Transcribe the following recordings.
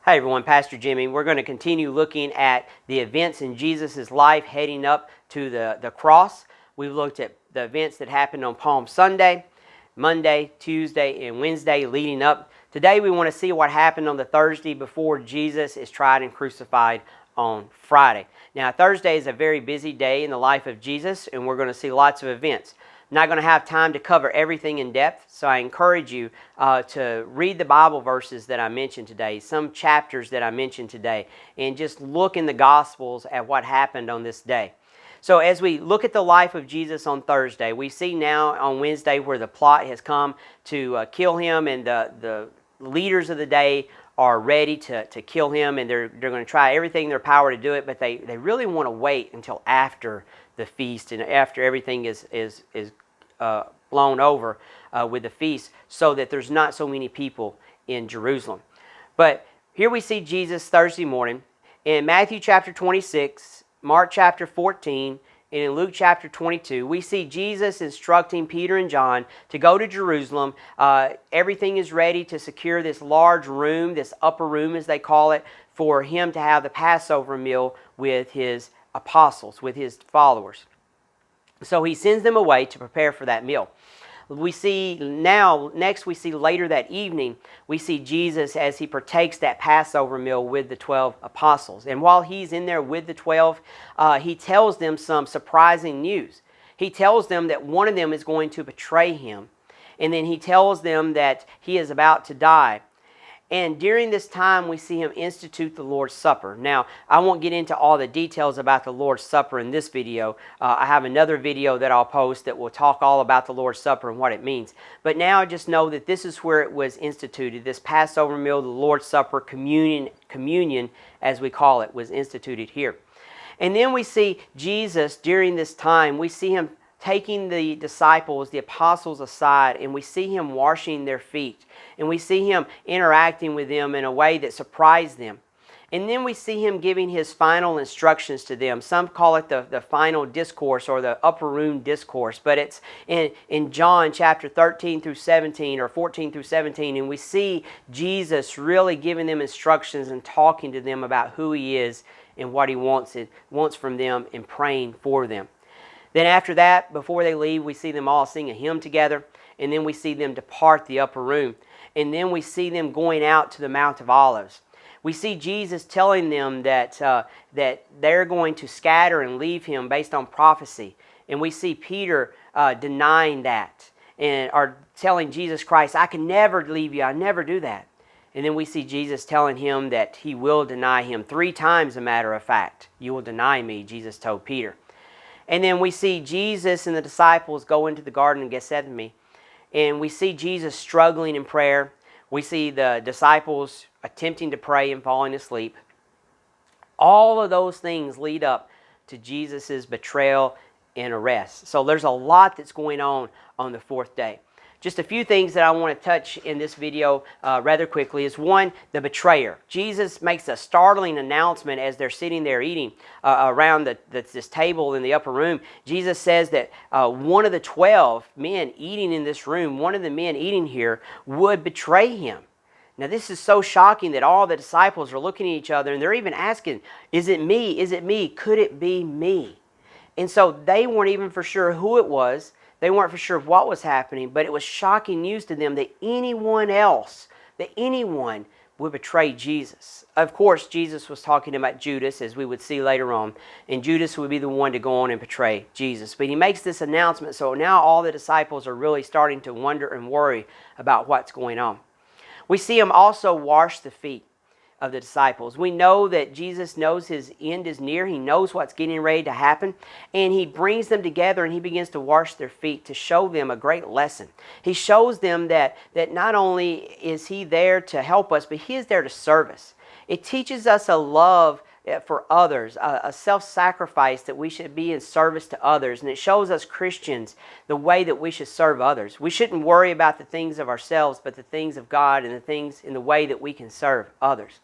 Hi everyone, Pastor Jimmy. We're going to continue looking at the events in Jesus' life heading up to the cross. We've looked at the events that happened on Palm Sunday, Monday, Tuesday, and Wednesday leading up. Today we want to see what happened on the Thursday before Jesus is tried and crucified on Friday. Now Thursday is a very busy day in the life of Jesus, and we're going to see lots of events. I'm not going to have time to cover everything in depth, so I encourage you to read the Bible verses that I mentioned today, some chapters that I mentioned today, and just look in the Gospels at what happened on this day. So as we look at the life of Jesus on Thursday, we see now on Wednesday where the plot has come to kill him, and the leaders of the day are ready to kill him, and they're going to try everything in their power to do it, but they really want to wait until after the feast and after everything is blown over with the feast, so that there's not so many people in Jerusalem. But here we see Jesus Thursday morning in Matthew chapter 26, Mark chapter 14, and in Luke chapter 22. We see Jesus instructing Peter and John to go to Jerusalem. Everything is ready to secure this large room, this upper room as they call it, for him to have the Passover meal with his apostles, with his followers. So he sends them away to prepare for that meal. We see now, next we see later that evening, we see Jesus as he partakes that Passover meal with the 12 apostles. And while he's in there with the 12, he tells them some surprising news. He tells them that one of them is going to betray him. And then he tells them that he is about to die. And during this time, we see him institute the Lord's Supper. Now, I won't get into all the details about the Lord's Supper in this video. I have another video that I'll post that will talk all about the Lord's Supper and what it means. But now just know that this is where it was instituted. This Passover meal, the Lord's Supper, communion as we call it, was instituted here. And then we see Jesus during this time, we see him taking the disciples, the apostles aside, and we see him washing their feet. And we see him interacting with them in a way that surprised them. And then we see him giving his final instructions to them. Some call it the final discourse or the upper room discourse. But it's in John chapter 13 through 17 or 14 through 17. And we see Jesus really giving them instructions and talking to them about who he is and what he wants from them and praying for them. Then after that, before they leave, we see them all sing a hymn together. And then we see them depart the upper room. And then we see them going out to the Mount of Olives. We see Jesus telling them that they're going to scatter and leave him based on prophecy. And we see Peter denying that and are telling Jesus Christ, I can never leave you, I never do that. And then we see Jesus telling him that he will deny him 3 times, a matter of fact. You will deny me, Jesus told Peter. And then we see Jesus and the disciples go into the Garden of Gethsemane. And we see Jesus struggling in prayer. We see the disciples attempting to pray and falling asleep. All of those things lead up to Jesus' betrayal and arrest. So there's a lot that's going on the 4th day. Just a few things that I want to touch in this video rather quickly is one, the betrayer. Jesus makes a startling announcement as they're sitting there eating around this table in the upper room. Jesus says that one of the 12 men eating in this room, one of the men eating here, would betray him. Now this is so shocking that all the disciples are looking at each other and they're even asking, is it me? Is it me? Could it be me? And so they weren't even for sure who it was. They weren't for sure of what was happening, but it was shocking news to them that anyone would betray Jesus. Of course, Jesus was talking about Judas, as we would see later on, and Judas would be the one to go on and betray Jesus. But he makes this announcement, so now all the disciples are really starting to wonder and worry about what's going on. We see him also wash the feet of the disciples. We know that Jesus knows his end is near. He knows what's getting ready to happen. And he brings them together and he begins to wash their feet to show them a great lesson. He shows them that not only is he there to help us, but he is there to serve us. It teaches us a love for others, a self-sacrifice that we should be in service to others. And it shows us Christians the way that we should serve others. We shouldn't worry about the things of ourselves, but the things of God and the things in the way that we can serve others.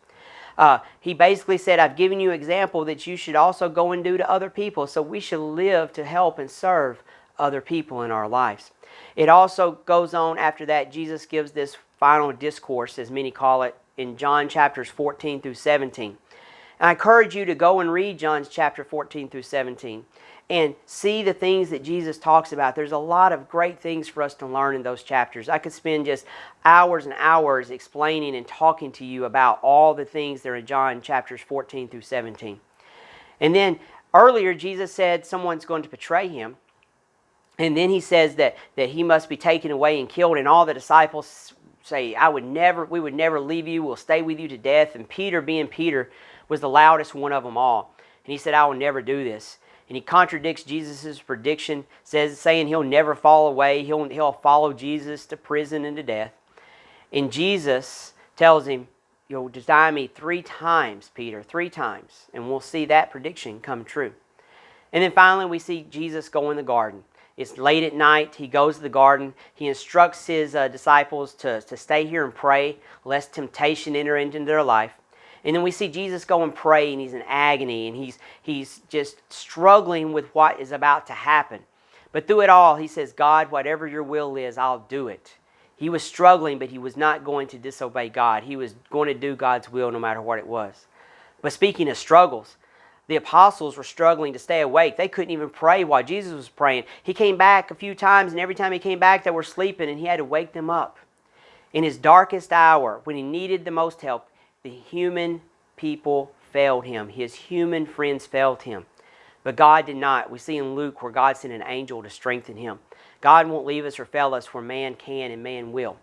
He basically said, I've given you an example that you should also go and do to other people. So we should live to help and serve other people in our lives. It also goes on after that. Jesus gives this final discourse, as many call it, in John chapters 14 through 17. And I encourage you to go and read John chapter 14 through 17 and see the things that Jesus talks about. There's a lot of great things for us to learn in those chapters. I could spend just hours and hours explaining and talking to you about all the things that are in John chapters 14 through 17. And then earlier Jesus said someone's going to betray him. And then he says that he must be taken away and killed. And all the disciples say, we would never leave you. We'll stay with you to death. And Peter, being Peter, was the loudest one of them all. And he said, I will never do this. And he contradicts Jesus' prediction, saying he'll never fall away. He'll follow Jesus to prison and to death. And Jesus tells him, you'll deny me 3 times, Peter, 3 times. And we'll see that prediction come true. And then finally we see Jesus go in the garden. It's late at night. He goes to the garden. He instructs his disciples to stay here and pray, lest temptation enter into their life. And then we see Jesus go and pray, and he's in agony, and he's just struggling with what is about to happen. But through it all, he says, God, whatever your will is, I'll do it. He was struggling, but he was not going to disobey God. He was going to do God's will no matter what it was. But speaking of struggles, the apostles were struggling to stay awake. They couldn't even pray while Jesus was praying. He came back a few times, and every time he came back, they were sleeping, and he had to wake them up. In his darkest hour, when he needed the most help, the human people failed him. His human friends failed him. But God did not. We see in Luke where God sent an angel to strengthen him. God won't leave us or fail us where man can and man will.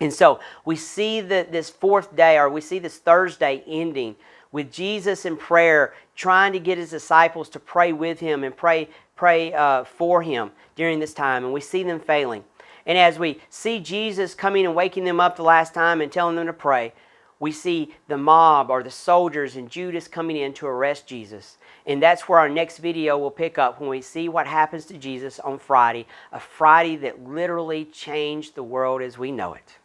And so we see this 4th day, or we see this Thursday ending with Jesus in prayer, trying to get his disciples to pray with him and pray for him during this time. And we see them failing. And as we see Jesus coming and waking them up the last time and telling them to pray, we see the mob or the soldiers and Judas coming in to arrest Jesus. And that's where our next video will pick up, when we see what happens to Jesus on Friday, a Friday that literally changed the world as we know it.